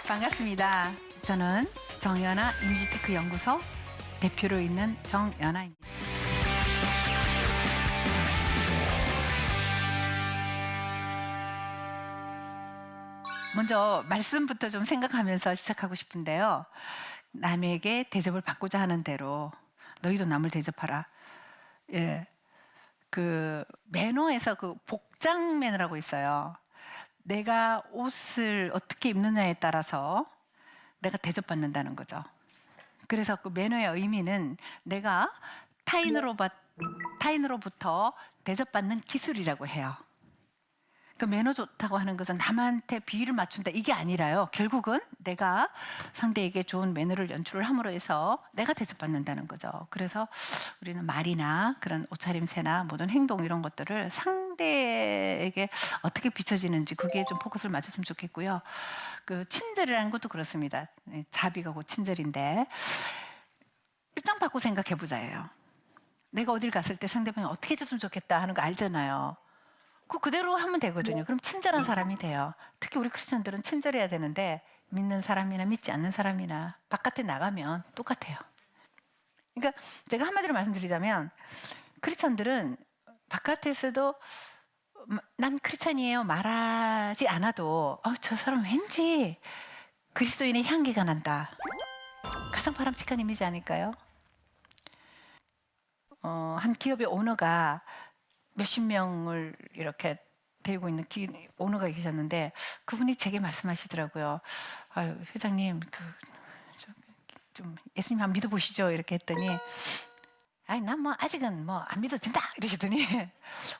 반갑습니다. 저는 정연아 이미지테크 연구소 대표로 있는 정연아입니다. 먼저 말씀부터 좀 생각하면서 시작하고 싶은데요. 남에게 대접을 받고자 하는 대로 너희도 남을 대접하라. 예. 그 매너에서 그 복장 매너라고 있어요. 내가 옷을 어떻게 입느냐에 따라서 내가 대접받는다는 거죠. 그래서 그 매너의 의미는 내가 타인으로부터 대접받는 기술이라고 해요. 그 매너 좋다고 하는 것은 남한테 비위를 맞춘다 이게 아니라요. 결국은 내가 상대에게 좋은 매너를 연출을 함으로 해서 내가 대접받는다는 거죠. 그래서 우리는 말이나 그런 옷차림새나 모든 행동 이런 것들을 상대에게 어떻게 비춰지는지 그게 좀 포커스를 맞췄으면 좋겠고요. 그 친절이라는 것도 그렇습니다. 자비가 곧 친절인데 입장 바꿔 생각해 보자예요. 내가 어딜 갔을 때 상대방이 어떻게 해줬으면 좋겠다 하는 거 알잖아요. 그대로 하면 되거든요. 그럼 친절한 사람이 돼요. 특히 우리 크리스천들은 친절해야 되는데 믿는 사람이나 믿지 않는 사람이나 바깥에 나가면 똑같아요. 그러니까 제가 한마디로 말씀드리자면 크리스천들은 바깥에서도 난 크리스천이에요 말하지 않아도 저 사람 왠지 그리스도인의 향기가 난다. 가장 바람직한 이미지 아닐까요? 한 기업의 오너가 몇십 명을 이렇게 데리고 있는 오너가 계셨는데 그분이 제게 말씀하시더라고요. 아유, 회장님, 좀 예수님 한번 믿어보시죠. 이렇게 했더니 아니, 난 뭐 아직은 뭐 안 믿어도 된다. 이러시더니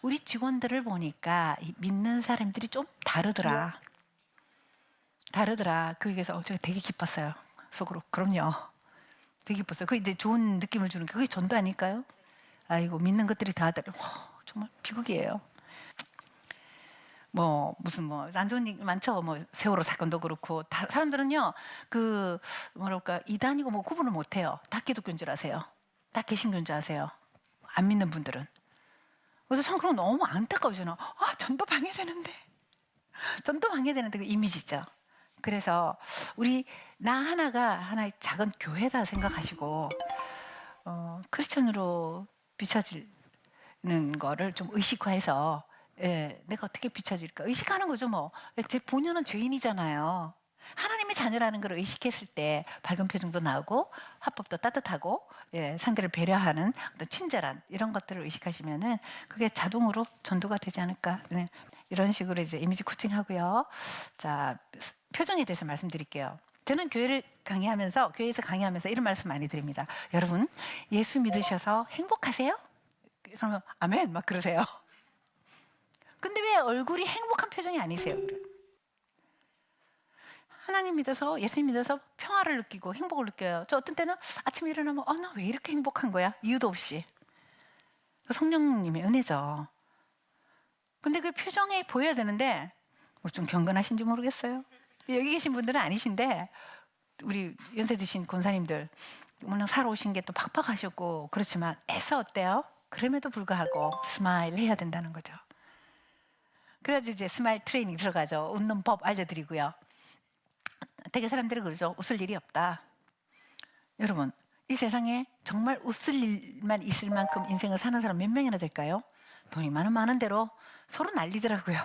우리 직원들을 보니까 믿는 사람들이 좀 다르더라. 그 얘기에서 제가 되게 기뻤어요. 속으로. 그럼요. 되게 기뻤어요. 그게 이제 좋은 느낌을 주는 게 그게 전도 아닐까요? 아이고, 믿는 것들이 다들 정말 비극이에요. 무슨 안 좋은 얘기 많죠. 세월호 사건도 그렇고 사람들은요 뭐랄까 이단이고 구분을 못해요. 다 기독교인 줄 아세요. 다 개신교인 줄 아세요. 안 믿는 분들은. 그래서 참 그런 거 너무 안타까워져요. 전도 방해되는데 그 이미지죠. 그래서 나 하나가 하나의 작은 교회다 생각하시고 크리스천으로 비춰지는 거를 좀 의식화해서 내가 어떻게 비춰질까 의식하는 거죠. 제 본연은 죄인이잖아요. 하나님의 자녀라는 걸 의식했을 때 밝은 표정도 나오고 화법도 따뜻하고 상대를 배려하는 어떤 친절한 이런 것들을 의식하시면은 그게 자동으로 전도가 되지 않을까. 이런 식으로 이제 이미지 코칭하고요. 자, 표정에 대해서 말씀드릴게요. 저는 교회에서 강의하면서 이런 말씀 많이 드립니다. 여러분, 예수 믿으셔서 행복하세요? 그러면 아멘 막 그러세요. 근데 왜 얼굴이 행복한 표정이 아니세요? 하나님 믿어서 예수님 믿어서 평화를 느끼고 행복을 느껴요. 저 어떤 때는 아침에 일어나면 나 왜 이렇게 행복한 거야? 이유도 없이. 성령님의 은혜죠. 근데 그 표정에 보여야 되는데 좀 경건하신지 모르겠어요. 여기 계신 분들은 아니신데 우리 연세 드신 권사님들 워낙 살아오신 게 또 팍팍하셨고 그렇지만 애써 어때요? 그럼에도 불구하고 스마일 해야 된다는 거죠. 그래가지고 이제 스마일 트레이닝 들어가죠. 웃는 법 알려드리고요. 되게 사람들은 그러죠. 웃을 일이 없다. 여러분, 이 세상에 정말 웃을 일만 있을 만큼 인생을 사는 사람 몇 명이나 될까요? 돈이 많은 대로 서로 난리더라고요.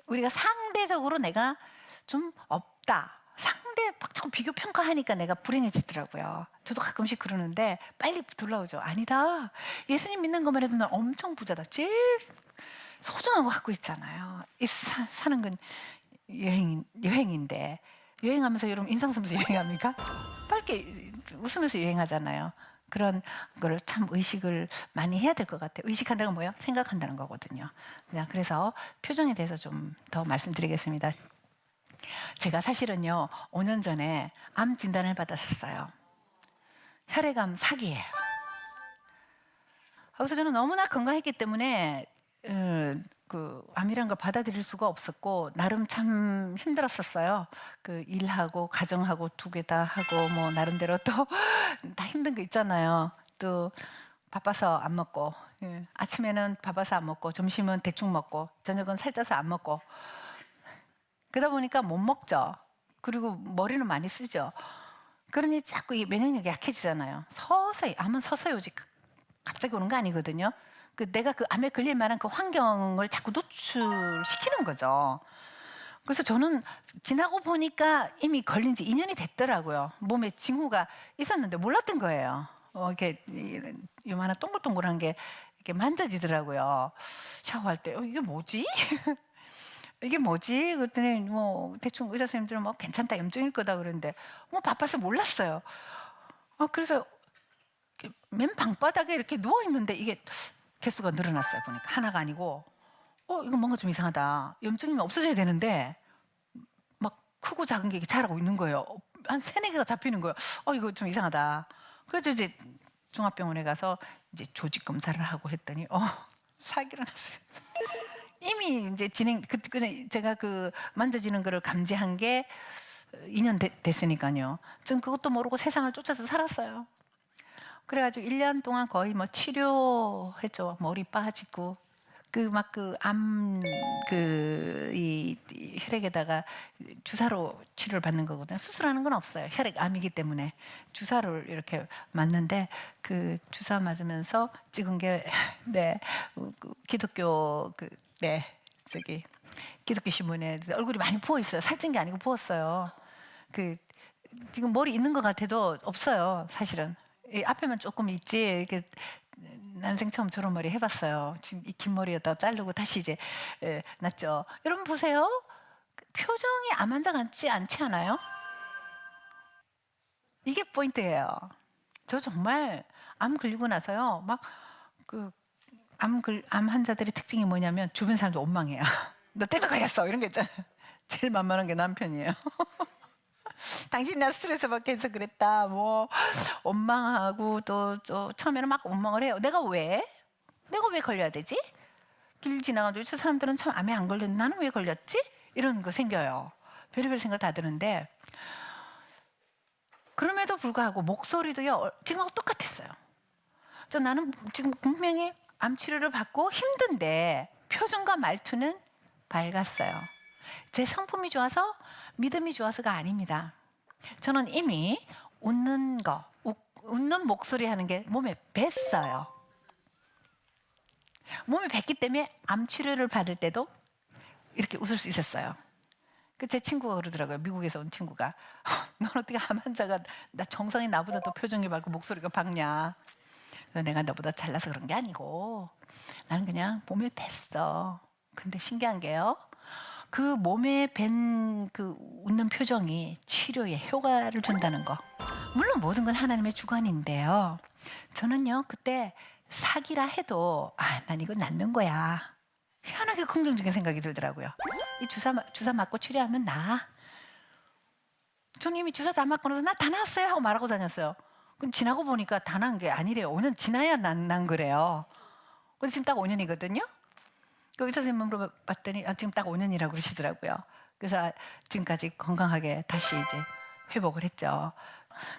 우리가 상대적으로 내가 좀 없다. 상대 자꾸 비교 평가하니까 내가 불행해지더라고요. 저도 가끔씩 그러는데 빨리 둘러오죠. 아니다. 예수님 믿는 것만 해도 난 엄청 부자다. 제일 소중한 거 갖고 있잖아요. 사는 건 여행인데 여행하면서 여러분 인상 쓰면서 여행합니까? 밝게 웃으면서 여행하잖아요. 그런 걸 참 의식을 많이 해야 될 것 같아요. 의식한다는 건 뭐예요? 생각한다는 거거든요. 그래서 표정에 대해서 좀 더 말씀드리겠습니다. 제가 사실은요 5년 전에 암 진단을 받았었어요. 혈액암 4기예요. 그래서 저는 너무나 건강했기 때문에 암이란 걸 받아들일 수가 없었고 나름 참 힘들었었어요. 일하고 가정하고 두 개 다 하고 나름대로 또 다 힘든 거 있잖아요. 또 바빠서 안 먹고 아침에는 바빠서 안 먹고 점심은 대충 먹고 저녁은 살쪄서 안 먹고 그러다 보니까 못 먹죠. 그리고 머리는 많이 쓰죠. 그러니 자꾸 이 면역력이 약해지잖아요. 서서히 암은 서서히 오지 갑자기 오는 거 아니거든요. 내가 그 암에 걸릴 만한 그 환경을 자꾸 노출시키는 거죠. 그래서 저는 지나고 보니까 이미 걸린 지 2년이 됐더라고요. 몸에 징후가 있었는데 몰랐던 거예요. 이렇게 요만한 동글동글한 게 이렇게 만져지더라고요. 샤워할 때 이게 뭐지? 이게 뭐지? 그랬더니 뭐 대충 의사 선생님들은 뭐 괜찮다, 염증일 거다 그러는데 뭐 바빠서 몰랐어요. 그래서 맨 방바닥에 이렇게 누워 있는데 이게 개수가 늘어났어요. 보니까 하나가 아니고 이거 뭔가 좀 이상하다. 염증이면 없어져야 되는데 막 크고 작은 게 자라고 있는 거예요. 한 3-4개가 잡히는 거예요. 이거 좀 이상하다. 그래서 이제 종합병원에 가서 이제 조직 검사를 하고 했더니 사기로 났어요. 이미 이제 제가 그 만져지는 거를 감지한 게 2년 됐으니까요. 전 그것도 모르고 세상을 쫓아서 살았어요. 그래가지고 1년 동안 거의 뭐 치료했죠. 머리 빠지고 이 혈액에다가 주사로 치료를 받는 거거든요. 수술하는 건 없어요. 혈액암이기 때문에 주사를 이렇게 맞는데 그 주사 맞으면서 찍은 게 기독교 기독교 신문에 얼굴이 많이 부어 있어요. 살찐 게 아니고 부었어요. 지금 머리 있는 것 같아도 없어요. 사실은 이 앞에만 조금 있지. 이렇게 난생 처음 저런 머리 해봤어요. 지금 이 긴 머리에다 자르고 다시 이제 났죠. 여러분 보세요. 표정이 암 환자 같지 않지 않아요? 이게 포인트예요. 저 정말 암 걸리고 나서요. 막 암 환자들의 특징이 뭐냐면 주변 사람도 원망해요. 너 때문에 걸렸어 이런 거 있잖아요. 제일 만만한 게 남편이에요. 당신이 나 스트레스 받게 해서 그랬다. 뭐 원망하고 또 처음에는 막 원망을 해요. 내가 왜 걸려야 되지? 길 지나가도 저 사람들은 참 암에 안 걸렸는데 나는 왜 걸렸지? 이런 거 생겨요. 별의별 생각 다 드는데 그럼에도 불구하고 목소리도요. 지금하고 똑같았어요. 나는 지금 분명히 암 치료를 받고 힘든데 표정과 말투는 밝았어요. 제 성품이 좋아서 믿음이 좋아서가 아닙니다. 저는 이미 웃는 목소리 하는 게 몸에 뱄어요. 몸에 뱄기 때문에 암 치료를 받을 때도 이렇게 웃을 수 있었어요. 제 친구가 그러더라고요. 미국에서 온 친구가 넌 어떻게 암 환자가 정상이 나보다 더 표정이 밝고 목소리가 밝냐. 그래서 내가 너보다 잘나서 그런 게 아니고 나는 그냥 몸에 뱄어. 근데 신기한 게요. 그 몸에 밴 그 웃는 표정이 치료에 효과를 준다는 거. 물론 모든 건 하나님의 주관인데요. 저는요 그때 사기라 해도 난 이거 낫는 거야. 희한하게 긍정적인 생각이 들더라고요. 이 주사 맞고 치료하면 나아. 저는 이미 주사 다 맞고 나서 나 다 나았어요 하고 말하고 다녔어요. 근데 지나고 보니까 다 난 게 아니래요. 5년 지나야 난 거래요. 근데 지금 딱 5년이거든요. 그 의사 선생님 물어봤더니 지금 딱 5년이라고 그러시더라고요. 그래서 지금까지 건강하게 다시 이제 회복을 했죠.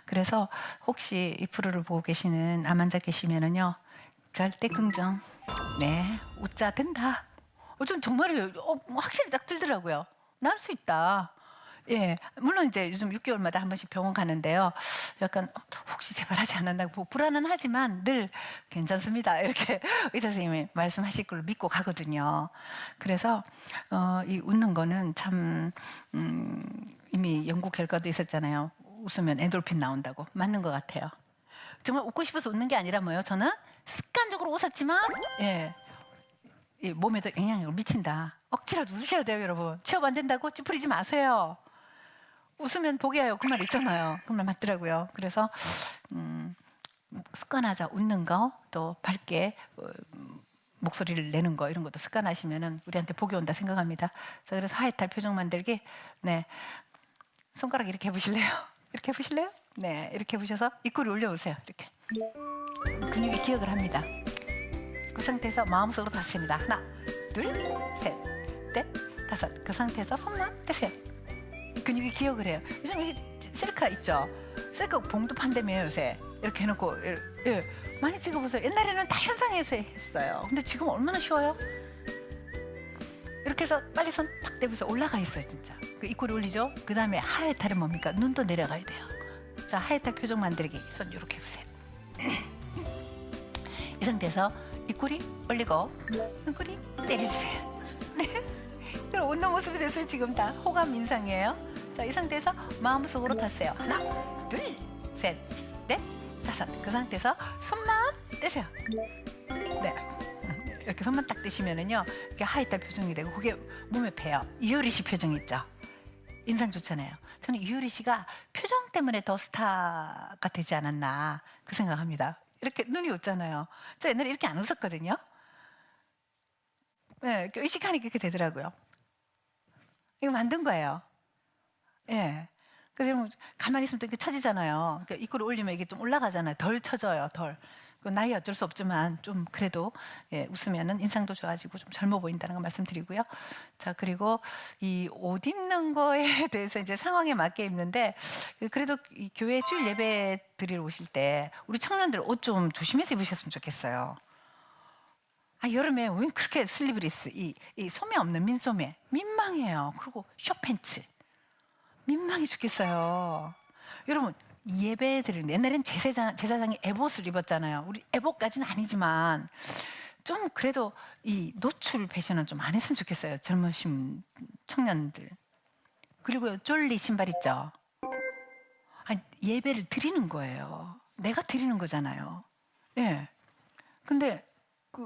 그래서 혹시 이 프로를 보고 계시는 암 환자 계시면은요, 절대 긍정. 웃자 된다. 전 정말이에요. 확실히 딱 들더라고요. 나을 수 있다. 예, 물론 이제 요즘 6개월마다 한 번씩 병원 가는데요. 약간 혹시 제발 하지 않았나 불안은 하지만 늘 괜찮습니다. 이렇게 의사 선생님이 말씀하실 걸 믿고 가거든요. 그래서 이 웃는 거는 참 이미 연구 결과도 있었잖아요. 웃으면 엔돌핀 나온다고. 맞는 것 같아요. 정말 웃고 싶어서 웃는 게 아니라 뭐예요? 저는 습관적으로 웃었지만 몸에도 영향력을 미친다. 억지라도 웃으셔야 돼요, 여러분. 취업 안 된다고 찌푸리지 마세요. 웃으면 복이 와요. 그 말 있잖아요. 그 말 맞더라고요. 그래서 습관하자. 웃는 거, 또 밝게 목소리를 내는 거 이런 것도 습관하시면은 우리한테 복이 온다 생각합니다. 자, 그래서 하이탈 표정 만들기. 손가락 이렇게 해보실래요? 이렇게 해보실래요? 이렇게 해보셔서 입꼬리 올려보세요. 이렇게 근육이 기억을 합니다. 그 상태에서 마음속으로 다섯입니다. 하나, 둘, 셋, 넷, 다섯. 그 상태에서 손만 떼세요. 근육이 기억을 해요. 요즘 이게 셀카 있죠? 셀카 봉도 판다며요 요새. 이렇게 해놓고 많이 찍어보세요. 옛날에는 다 현상에서 했어요. 근데 지금 얼마나 쉬워요? 이렇게 해서 빨리 손 탁 대면서 올라가 있어요, 진짜. 그 입꼬리 올리죠. 그 다음에 하회탈은 뭡니까? 눈도 내려가야 돼요. 자, 하회탈 표정 만들기. 손 이렇게 해보세요. 이 상태에서 입꼬리 올리고 눈꼬리 내려주세요. 네. 그럼 웃는 모습이 됐어요. 지금 다 호감 인상이에요. 자, 이 상태에서 마음속으로 탔어요. 하나, 둘, 셋, 넷, 다섯. 그 상태에서 손만 떼세요. 네. 이렇게 손만 딱 떼시면은요, 이렇게 하이탈 표정이 되고 그게 몸에 배요. 이효리 씨 표정 있죠? 인상 좋잖아요. 저는 이효리 씨가 표정 때문에 더 스타가 되지 않았나 그 생각합니다. 이렇게 눈이 웃잖아요. 저 옛날에 이렇게 안 웃었거든요. 네, 이렇게 의식하니까 그렇게 되더라고요. 이거 만든 거예요. 예. 그래서 뭐 가만히 있으면 또 이렇게 처지잖아요. 그러니까 입꼬리 올리면 이게 좀 올라가잖아요. 덜 처져요, 덜. 그 나이 어쩔 수 없지만 좀 그래도 예, 웃으면은 인상도 좋아지고 좀 젊어 보인다는 거 말씀드리고요. 자, 그리고 이 옷 입는 거에 대해서 이제 상황에 맞게 입는데 그래도 이 교회 주일 예배 드리러 오실 때 우리 청년들 옷 좀 조심해서 입으셨으면 좋겠어요. 아, 여름에 왜 그렇게 슬리브리스 이 소매 없는 민소매 민망해요. 그리고 숏팬츠 민망해 죽겠어요. 여러분 예배 드리는데 옛날엔 제사장이 에봇을 입었잖아요. 우리 에봇까지는 아니지만 좀 그래도 이 노출 패션은 좀 안 했으면 좋겠어요. 젊으신 청년들. 그리고요 쫄리 신발 있죠. 아니, 예배를 드리는 거예요. 내가 드리는 거잖아요. 예. 근데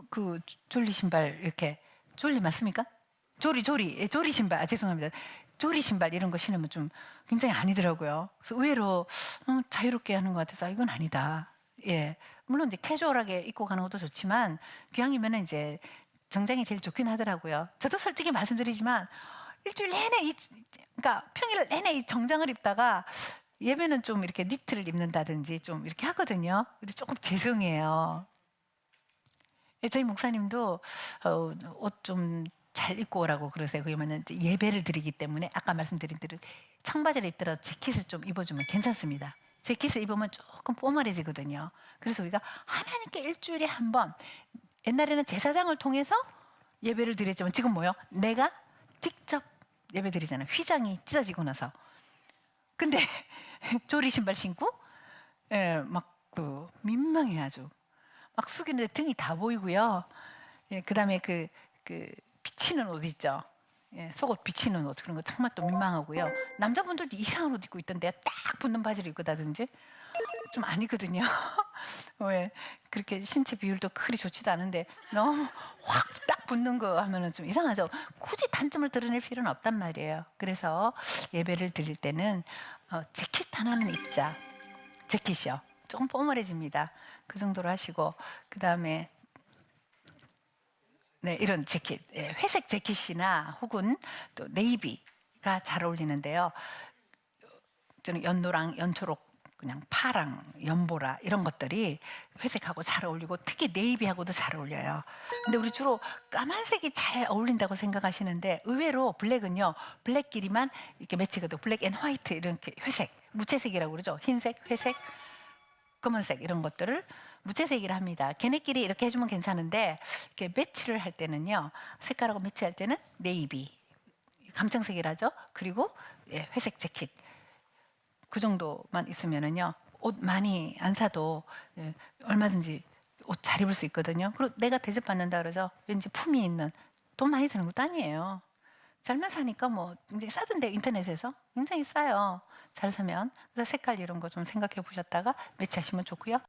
그 졸리 신발 이렇게 졸리 맞습니까? 조리 예, 조리 신발 죄송합니다. 조리 신발 이런 거 신으면 좀 굉장히 아니더라고요. 그래서 의외로 자유롭게 하는 것 같아서 이건 아니다. 예, 물론 이제 캐주얼하게 입고 가는 것도 좋지만 기왕이면은 이제 정장이 제일 좋긴 하더라고요. 저도 솔직히 말씀드리지만 일주일 내내 그러니까 평일 내내 이 정장을 입다가 예배는 좀 이렇게 니트를 입는다든지 좀 이렇게 하거든요. 근데 조금 죄송해요. 예, 저희 목사님도 옷 좀 잘 입고 오라고 그러세요. 그러면은 이제 예배를 드리기 때문에 아까 말씀드린 대로 청바지를 입더라도 재킷을 좀 입어주면 괜찮습니다. 재킷을 입으면 조금 포멀해지거든요. 그래서 우리가 하나님께 일주일에 한 번, 옛날에는 제사장을 통해서 예배를 드렸지만 지금 뭐요? 내가 직접 예배 드리잖아요. 휘장이 찢어지고 나서. 근데 조리 신발 신고 예, 막 그 민망해 아주. 막 숙이는데 등이 다 보이고요. 예, 그다음에 그 비치는 옷 있죠. 예, 속옷 비치는 옷 그런 거 정말 또 민망하고요. 남자분들도 이상한 옷 입고 있던데 딱 붙는 바지를 입고 다든지 좀 아니거든요. 왜 그렇게 신체 비율도 그리 좋지도 않은데 너무 확 딱 붙는 거 하면은 좀 이상하죠. 굳이 단점을 드러낼 필요는 없단 말이에요. 그래서 예배를 드릴 때는 재킷 하나는 입자. 재킷이요. 조금 포멀해집니다. 그 정도로 하시고 그 다음에 네, 이런 재킷, 예, 회색 재킷이나 혹은 또 네이비가 잘 어울리는데요. 저는 연노랑 연초록, 그냥 파랑, 연보라 이런 것들이 회색하고 잘 어울리고 특히 네이비하고도 잘 어울려요. 근데 우리 주로 까만색이 잘 어울린다고 생각하시는데 의외로 블랙은요, 블랙끼리만 이렇게 매치거든요. 블랙 앤 화이트 이렇게 회색, 무채색이라고 그러죠. 흰색, 회색, 검은색 이런 것들을 무채색이라 합니다. 걔네끼리 이렇게 해주면 괜찮은데 이렇게 매치를 할 때는요, 색깔하고 매치할 때는 네이비, 감청색이라죠. 그리고 예, 회색 재킷 그 정도만 있으면은요, 옷 많이 안 사도 예, 얼마든지 옷 잘 입을 수 있거든요. 그리고 내가 대접받는다 그러죠. 왠지 품이 있는, 돈 많이 드는 것도 아니에요. 잘만 사니까 뭐 굉장히 싸던데 인터넷에서 굉장히 싸요. 잘 사면. 그래서 색깔 이런 거 좀 생각해 보셨다가 매치하시면 좋고요.